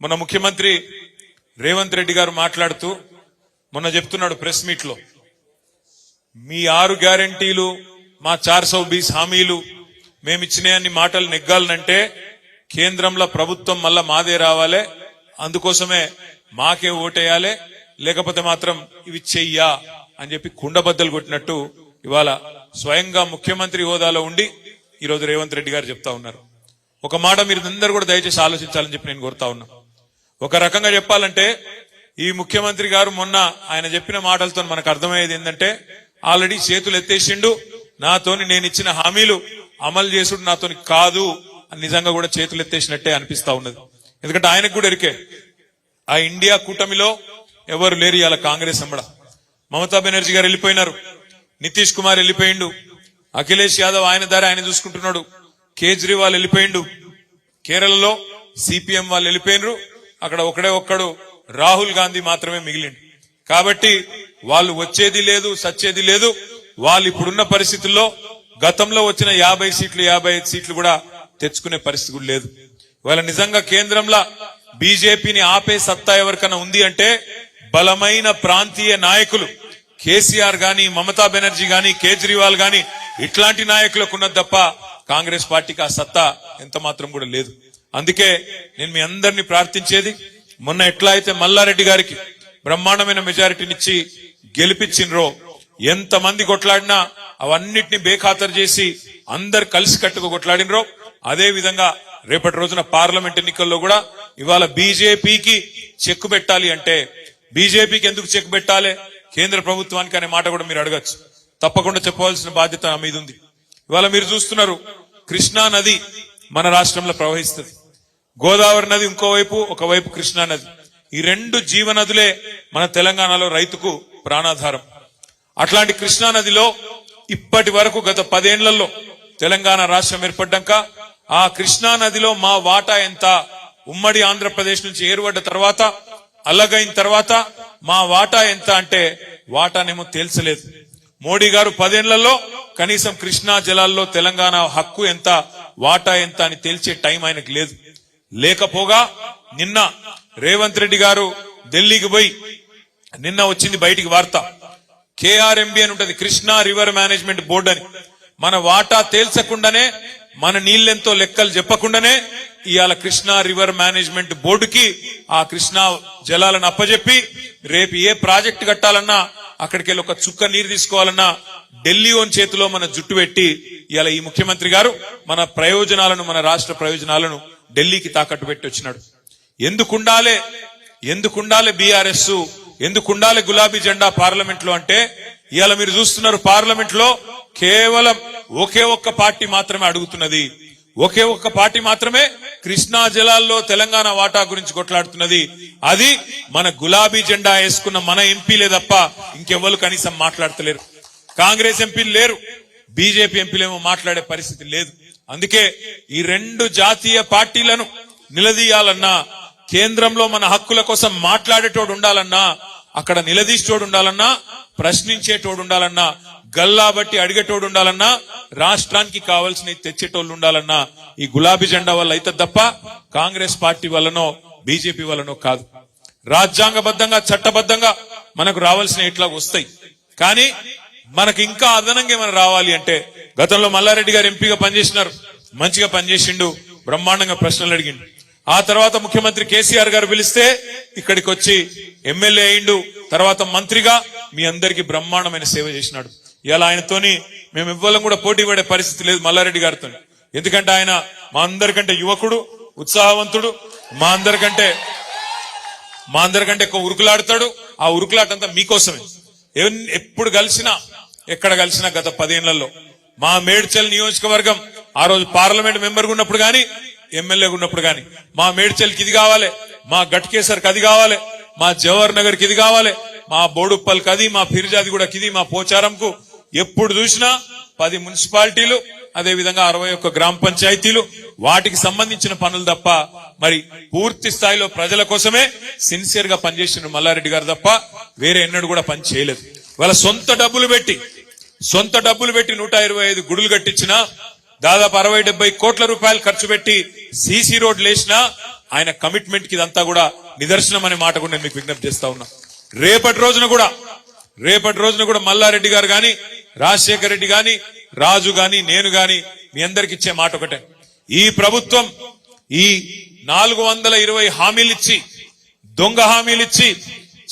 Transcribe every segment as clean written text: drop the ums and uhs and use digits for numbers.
మొన్న ముఖ్యమంత్రి రేవంత్ రెడ్డి గారు మాట్లాడుతూ మొన్న చెప్తున్నాడు ప్రెస్ మీట్ లో, మీ 6 గ్యారెంటీలు మా 420 హామీలు మేమిచ్చినాయన్ని మాటలు నెగ్గాలనంటే కేంద్రంలో ప్రభుత్వం మళ్ళా మాదే రావాలి, అందుకోసమే మాకే ఓటేయాలి, లేకపోతే మాత్రం ఇవి చెయ్యా అని చెప్పి కుండబద్దలు కొట్టినట్టు ఇవాళ స్వయంగా ముఖ్యమంత్రి హోదాలో ఉండి ఈరోజు రేవంత్ రెడ్డి గారు చెప్తా ఉన్నారు. ఒక మాట మీరు అందరూ కూడా దయచేసి ఆలోచించాలని చెప్పి నేను కోరుతా ఉన్నా. ఒక రకంగా చెప్పాలంటే ఈ ముఖ్యమంత్రి గారు మొన్న ఆయన చెప్పిన మాటలతో మనకు అర్థమయ్యేది ఏంటంటే, ఆల్రెడీ చేతులు ఎత్తేసిండు, నాతోని నేను ఇచ్చిన హామీలు అమలు చేసుడు నాతోని కాదు అని నిజంగా కూడా చేతులు ఎత్తేసినట్టే అనిపిస్తా ఉన్నది. ఎందుకంటే ఆయనకు కూడా ఎరికే ఆ ఇండియా కూటమిలో ఎవరు లేరు. ఇవాళ కాంగ్రెస్ అంబడ మమతా బెనర్జీ గారు వెళ్ళిపోయినారు, నితీష్ కుమార్ వెళ్ళిపోయిండు, అఖిలేష్ యాదవ్ ఆయన దారి ఆయన చూసుకుంటున్నాడు, కేజ్రీవాల్ వెళ్ళిపోయిండు, కేరళలో సిపిఎం వాళ్ళు వెళ్ళిపోయినరు, అక్కడ ఒక్కడు రాహుల్ గాంధీ మాత్రమే మిగిలిండు. కాబట్టి వాళ్ళు వచ్చేది లేదు, సచ్చేది లేదు. వాళ్ళు ఇప్పుడున్న పరిస్థితుల్లో గతంలో వచ్చిన 50 సీట్లు 55 సీట్లు కూడా తెచ్చుకునే పరిస్థితి కూడా లేదు. వాళ్ళ నిజంగా కేంద్రంలో బీజేపీని ఆపే సత్తా ఎవరికైనా ఉంది అంటే బలమైన ప్రాంతీయ నాయకులు కేసీఆర్ గాని, మమతా బెనర్జీ గాని, కేజ్రీవాల్ గాని ఇట్లాంటి నాయకులకు ఉన్నది తప్ప కాంగ్రెస్ పార్టీకి ఆ సత్తా ఎంత మాత్రం కూడా లేదు. అందుకే నేను మీ అందరినీ ప్రార్థించేది, మొన్న ఎట్లా అయితే మల్లారెడ్డి గారికి బ్రహ్మాండమైన మెజారిటీనిచ్చి గెలిపించినరో, ఎంతమంది కొట్లాడినా అవన్నిటిని బేఖాతరు చేసి అందరు కలిసి కట్టుకు కొట్లాడినరో, అదే విధంగా రేపటి రోజున పార్లమెంట్ ఎన్నికల్లో కూడా ఇవాళ బీజేపీకి చెక్కు పెట్టాలి అంటే, బీజేపీకి ఎందుకు చెక్కు పెట్టాలి కేంద్ర ప్రభుత్వానికి అనే మాట కూడా మీరు అడగచ్చు. తప్పకుండా చెప్పవలసిన బాధ్యత నా మీద ఉంది. ఇవాళ మీరు చూస్తున్నారు, కృష్ణా నది మన రాష్ట్రంలో ప్రవహిస్తుంది, గోదావరి నది ఇంకోవైపు, ఒకవైపు కృష్ణా నది. ఈ 2 జీవనదులే మన తెలంగాణలో రైతుకు ప్రాణాధారం. అట్లాంటి కృష్ణా నదిలో ఇప్పటి వరకు గత 10 ఏళ్లలో తెలంగాణ రాష్ట్రం ఏర్పడ్డాక ఆ కృష్ణా నదిలో మా వాటా ఎంత, ఉమ్మడి ఆంధ్రప్రదేశ్ నుంచి ఏర్పడ్డ తర్వాత అల్లగైన తర్వాత మా వాటా ఎంత అంటే వాటానేమో తేల్చలేదు. మోడీ గారు 10 ఏళ్లలో కనీసం కృష్ణా జలాల్లో తెలంగాణ హక్కు ఎంత, వాటా ఎంత అని తేల్చే టైం ఆయనకు లేదు. లేకపోగా నిన్న రేవంత్ రెడ్డి గారు ఢిల్లీకి పోయి నిన్న వచ్చింది బయటికి వార్త, కేఆర్ఎంబి అని ఉంటది, కృష్ణా రివర్ మేనేజ్మెంట్ బోర్డు అని. మన వాటా తేల్చకుండానే, మన నీళ్ళెంతో లెక్కలు చెప్పకుండానే ఇవాళ కృష్ణా రివర్ మేనేజ్మెంట్ బోర్డుకి ఆ కృష్ణా జలాలను అప్పజెప్పి రేపు ఏ ప్రాజెక్ట్ కట్టాలన్నా, అక్కడికి వెళ్ళి ఒక చుక్క నీరు తీసుకోవాలన్నా ఢిల్లీ ఓన్ చేతిలో మన జుట్టు పెట్టి ఇవాళ ఈ ముఖ్యమంత్రి గారు మన ప్రయోజనాలను, మన రాష్ట్ర ప్రయోజనాలను ఢిల్లీకి తాకట్టు పెట్టి వచ్చినాడు. ఎందుకుండాలే బీఆర్ఎస్, ఎందుకుండాలే గులాబీ జెండా పార్లమెంట్ లో అంటే, ఇవాళ మీరు చూస్తున్నారు పార్లమెంట్ లో కేవలం ఒకే ఒక్క పార్టీ మాత్రమే అడుగుతున్నది, ఒకే ఒక్క పార్టీ మాత్రమే కృష్ణా జలాల్లో తెలంగాణ వాటా గురించి కొట్లాడుతున్నది. అది మన గులాబీ జెండా వేసుకున్న మన ఎంపీలే తప్ప ఇంకెవ్వరు కనీసం మాట్లాడతలేరు. కాంగ్రెస్ ఎంపీలు లేరు, బీజేపీ ఎంపీలేమో మాట్లాడే పరిస్థితి లేదు. అందుకే ఈ 2 జాతీయ పార్టీలను నిలదీయాలన్నా, కేంద్రంలో మన హక్కుల కోసం మాట్లాడేటోడు ఉండాలన్నా, అక్కడ నిలదీసేటోడు ఉండాలన్నా, ప్రశ్నించేటోడు ఉండాలన్నా, గల్లా బట్టి అడిగేటోడు ఉండాలన్నా, రాష్ట్రానికి కావాల్సిన తెచ్చేటోళ్ళు ఉండాలన్నా ఈ గులాబీ జెండా వల్ల అయితే తప్ప కాంగ్రెస్ పార్టీ వల్లనో బీజేపీ వల్లనో కాదు. రాజ్యాంగబద్ధంగా, చట్టబద్ధంగా మనకు రావాల్సిన ఇట్లా వస్తాయి. కానీ మనకి ఇంకా అదనంగా ఏమైనా రావాలి అంటే, గతంలో మల్లారెడ్డి గారు ఎంపీగా పనిచేసినారు, మంచిగా పనిచేసిండు, బ్రహ్మాండంగా ప్రశ్నలు అడిగిండు. ఆ తర్వాత ముఖ్యమంత్రి కేసీఆర్ గారు పిలిస్తే ఇక్కడికి వచ్చి ఎమ్మెల్యే అయిండు, తర్వాత మంత్రిగా మీ అందరికీ బ్రహ్మాండమైన సేవ చేసినాడు. ఇలా ఆయనతోని మేము ఇవ్వాలని కూడా పోటీ పడే పరిస్థితి లేదు మల్లారెడ్డి గారితో. ఎందుకంటే ఆయన మా అందరికంటే యువకుడు, ఉత్సాహవంతుడు, మా అందరికంటే ఎక్కువ ఉరుకులాడతాడు. ఆ ఉరుకులాటంతా మీకోసమే. ఎప్పుడు కలిసినా, ఎక్కడ కలిసినా గత 10 ఏళ్లలో మా మేడ్చల్ నియోజకవర్గం ఆ రోజు పార్లమెంట్ మెంబర్గా ఉన్నప్పుడు గాని, ఎమ్మెల్యేగా ఉన్నప్పుడు గాని, మా మేడ్చల్కి ఇది కావాలి, మా గట్కేసర్కి అది కావాలి, మా జవహర్ నగర్కి ఇది కావాలి, మా బోడుప్పల్కి అది, మా ఫిర్జాది కూడా ఇది, మా పోచారంకు ఎప్పుడు చూసినా 10 మున్సిపాలిటీలు, అదే విధంగా 61 గ్రామ పంచాయతీలు, వాటికి సంబంధించిన పనులు తప్ప మరి పూర్తి స్థాయిలో ప్రజల కోసమే సిన్సియర్ గా పనిచేసిన మల్లారెడ్డి గారు తప్ప వేరే ఎన్నడూ కూడా పని చేయలేదు. వాళ్ళ సొంత డబ్బులు పెట్టి 125 గుడులు కట్టించినా, దాదాపు 60-70 కోట్ల రూపాయలు ఖర్చు పెట్టి సీసీ రోడ్లు వేసినా ఆయన కమిట్మెంట్ కి ఇదంతా కూడా నిదర్శనం అనే మాట కూడా నేను మీకు విజ్ఞప్తి చేస్తా ఉన్నా. రేపటి రోజున కూడా మల్లారెడ్డి గారు గాని, రాజశేఖర రెడ్డి గాని, రాజు గాని, నేను గాని మీ అందరికి ఇచ్చే మాట ఒకటే, ఈ ప్రభుత్వం ఈ 420 హామీలిచ్చి, దొంగ హామీలిచ్చి,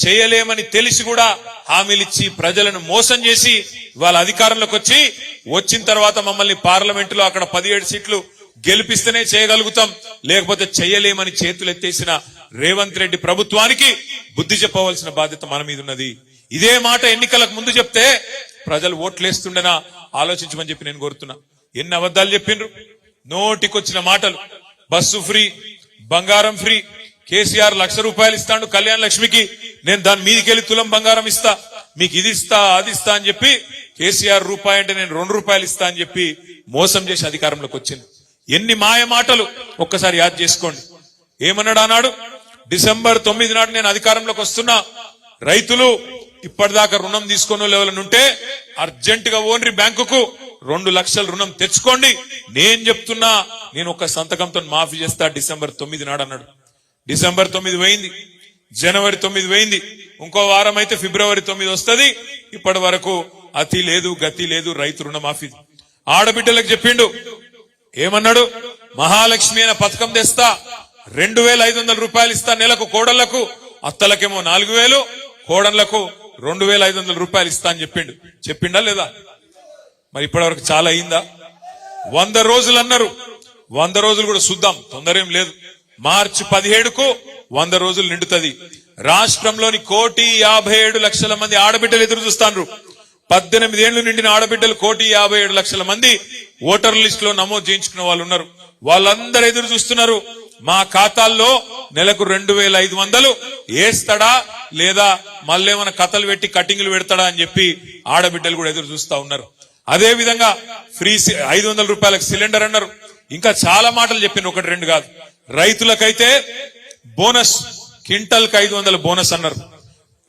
చేయలేమని తెలిసి కూడా హామీలిచ్చి ప్రజలను మోసం చేసి వాళ్ళ అధికారంలోకి వచ్చిన తర్వాత మమ్మల్ని పార్లమెంటులో అక్కడ 17 సీట్లు గెలిపిస్తేనే చేయగలుగుతాం, లేకపోతే చేయలేమని చేతులెత్తేసిన రేవంత్ రెడ్డి ప్రభుత్వానికి బుద్ధి చెప్పవలసిన బాధ్యత మన మీద ఉన్నది. ఇదే మాట ఎన్నికలకు ముందు చెప్తే ప్రజలు ఓట్లేస్తుండేనా ఆలోచించమని చెప్పి నేను కోరుతున్నా. ఎన్ని అబద్ధాలు చెప్పిండ్రు, నోటికొచ్చిన మాటలు. బస్సు ఫ్రీ, బంగారం ఫ్రీ, కేసీఆర్ ₹1,00,000 ఇస్తాడు కళ్యాణ లక్ష్మికి, నేను దాని మీదకెళ్లి తులం బంగారం ఇస్తా, మీకు ఇది ఇస్తా అది ఇస్తా అని చెప్పి కేసీఆర్ రూపాయి అంటే నేను ₹2 ఇస్తా అని చెప్పి మోసం చేసి అధికారంలోకి వచ్చింది. ఎన్ని మాయ మాటలు ఒక్కసారి యాద్ చేసుకోండి. ఏమన్నాడు ఆనాడు, డిసెంబర్ 9 నాడు నేను అధికారంలోకి వస్తున్నా, రైతులు ఇప్పటిదాకా రుణం తీసుకున్న లెవెల్ ఉంటే అర్జెంట్ గా ఓన్రీ బ్యాంకుకు 2 లక్షల రుణం తెచ్చుకోండి, నేను చెప్తున్నా నేను ఒక సంతకంతో మాఫీ చేస్తా డిసెంబర్ 9 నాడు అన్నాడు. డిసెంబర్ 9 పోయింది, జనవరి 9 పోయింది, ఇంకో వారం అయితే ఫిబ్రవరి 9 వస్తుంది. ఇప్పటి వరకు అతి లేదు గతి లేదు రైతు రుణమాఫీ. ఆడబిడ్డలకు చెప్పిండు, ఏమన్నాడు, మహాలక్ష్మి అనే పథకం తెస్తా, ₹2,500 ఇస్తా నెలకు కోడళ్లకు, అత్తలకేమో 4,000, కోడళ్లకు ₹2,500 ఇస్తా అని చెప్పిండా లేదా? మరి ఇప్పటి వరకు చాలా అయిందా? 100 రోజులు అన్నారు, 100 రోజులు కూడా చూద్దాం, తొందర ఏం లేదు. మార్చి 17కు 100 రోజులు నిండుతుంది. రాష్ట్రంలోని 1,57,00,000 మంది ఆడబిడ్డలు ఎదురు చూస్తాండ్రు. 18 ఏళ్లు నిండిన ఆడబిడ్డలు 1,57,00,000 మంది ఓటర్ లిస్ట్ లో నమోదు చేయించుకున్న వాళ్ళు ఉన్నారు. వాళ్ళందరూ ఎదురు చూస్తున్నారు, మా ఖాతాల్లో నెలకు 2,500 వేస్తాడా లేదా మళ్ళేమన్నా కథలు పెట్టి కటింగ్లు పెడతాడా అని చెప్పి ఆడబిడ్డలు కూడా ఎదురు చూస్తా ఉన్నారు. అదే విధంగా ఫ్రీ ₹500 సిలిండర్ అన్నారు. ఇంకా చాలా మాటలు చెప్పిన, 1-2 కాదు. రైతులకైతే బోనస్, క్వింటల్ కి 500 బోనస్ అన్నారు.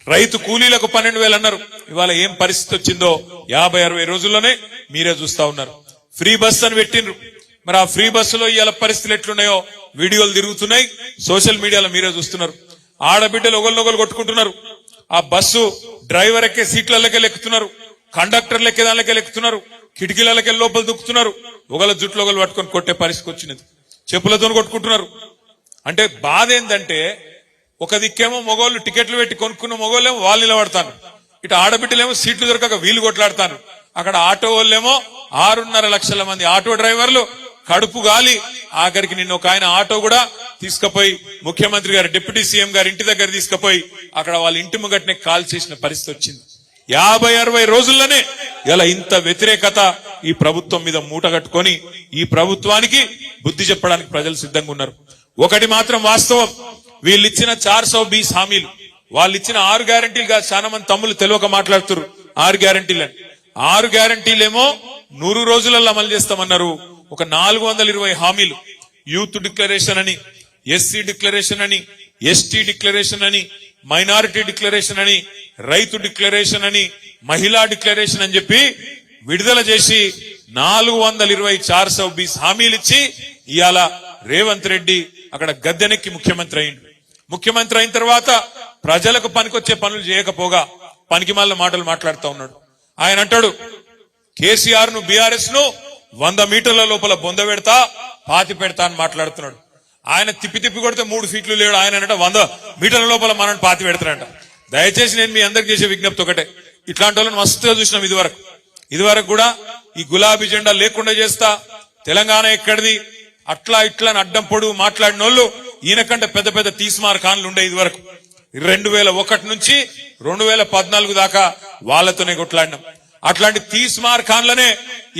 రైతు కూలీలకు 12,000 అన్నారు. ఇవాళ ఏం పరిస్థితి వచ్చిందో 50-60 రోజుల్లోనే మీరే చూస్తా ఉన్నారు. ఫ్రీ బస్ అని పెట్టిండ్రు. మరి ఆ ఫ్రీ బస్సులో ఇవాళ పరిస్థితులు ఎట్లున్నాయో వీడియోలు తిరుగుతున్నాయి, సోషల్ మీడియాలో మీరే చూస్తున్నారు. ఆడబిడ్డలు ఒకరినొకరు కొట్టుకుంటున్నారు. ఆ బస్సు డ్రైవర్ ఎక్కే సీట్లకే లెక్కుతున్నారు, కండక్టర్లు ఎక్కే దానికే లెక్కుతున్నారు, కిటికీలకే లోపల దుక్కుతున్నారు. ఒకళ్ళ జుట్లు ఒకళ్ళు పట్టుకొని కొట్టే పరిస్థితి వచ్చినది, చెప్పులతో కొట్టుకుంటున్నారు. అంటే బాధ ఏంటంటే, ఒక దిక్కేమో మగోళ్ళు టికెట్లు పెట్టి కొనుక్కున్న మగోళ్ళేమో వాళ్ళు నిలబడతారు, ఇటు ఆడబిడ్డలేమో సీట్లు దొరకక వీలు కొట్లాడతారు. అక్కడ ఆటో వాళ్ళేమో 6.5 లక్షల మంది ఆటో డ్రైవర్లు కడుపు గాలి. ఆఖరికి నిన్న ఒక ఆయన ఆటో కూడా తీసుకుపోయి ముఖ్యమంత్రి గారు, డిప్యూటీ సీఎం గారి ఇంటి దగ్గర తీసుకుపోయి అక్కడ వాళ్ళ ఇంటి ముంగటనే కాల్ చేసిన పరిస్థితి వచ్చింది. 50-60 రోజుల్లోనే ఇలా ఇంత వ్యతిరేకత ఈ ప్రభుత్వం మీద మూట కట్టుకొని ఈ ప్రభుత్వానికి బుద్ధి చెప్పడానికి ప్రజలు సిద్ధంగా ఉన్నారు. ఒకటి మాత్రం వాస్తవం, వీళ్ళు ఇచ్చిన 420 హామీలు, వాళ్ళు ఇచ్చిన 6 గ్యారంటీలు కాదు. చాలా మంది తమ్ముళ్ళు తెలియక మాట్లాడుతున్నారు 6 గ్యారంటీలని. 6 గ్యారంటీలేమో 100 రోజులలో అమలు చేస్తామన్నారు. ఒక 420 హామీలు, యూత్ డిక్లరేషన్ అని, ఎస్సీ డిక్లరేషన్ అని, ఎస్టీ డిక్లరేషన్ అని, మైనారిటీ డిక్లరేషన్ అని, రైతు డిక్లరేషన్ అని, మహిళా డిక్లరేషన్ అని చెప్పి విడుదల చేసి 420 420 హామీలు ఇచ్చి ఇవాళ రేవంత్ రెడ్డి అక్కడ గద్దెనెక్కి ముఖ్యమంత్రి అయింది. ముఖ్యమంత్రి అయిన తర్వాత ప్రజలకు పనికొచ్చే పనులు చేయకపోగా పనికిమాలిన మాటలు మాట్లాడుతూ ఉన్నాడు. ఆయన అంటాడు, కేసీఆర్ ను బీఆర్ఎస్ ను 100 మీటర్ల లోపల బొంద పెడతా, పాతి పెడతా అని మాట్లాడుతున్నాడు. ఆయన తిప్పి కొడితే 3 ఫీట్లు లేడు. ఆయన అంటే 100 మీటర్ల లోపల మనల్ని పాతి పెడతాడంట. దయచేసి నేను మీ అందరికి చేసే విజ్ఞప్తి ఒకటే, ఇట్లాంటి వాళ్ళని మస్తుగా చూసినాం ఇదివరకు కూడా. ఈ గులాబీ జెండా లేకుండా చేస్తా, తెలంగాణ ఎక్కడిది, అట్లా ఇట్లా అని అడ్డం పొడుగు మాట్లాడిన వాళ్ళు ఈయనకంటే పెద్ద పెద్ద తీస్మార్ ఖాన్లు ఉండే. ఇదివరకు 2001 నుంచి 2014 దాకా వాళ్ళతోనే కొట్లాడినాం. అట్లాంటి తీస్మార్ ఖాన్లనే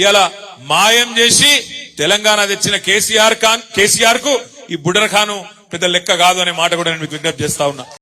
ఇలా మాయం చేసి తెలంగాణ తెచ్చిన కేసీఆర్ కు ఈ బుడర్ ఖాను పెద్ద లెక్క కాదు అనే మాట కూడా నేను మీకు విజ్ఞప్తి చేస్తా ఉన్నా.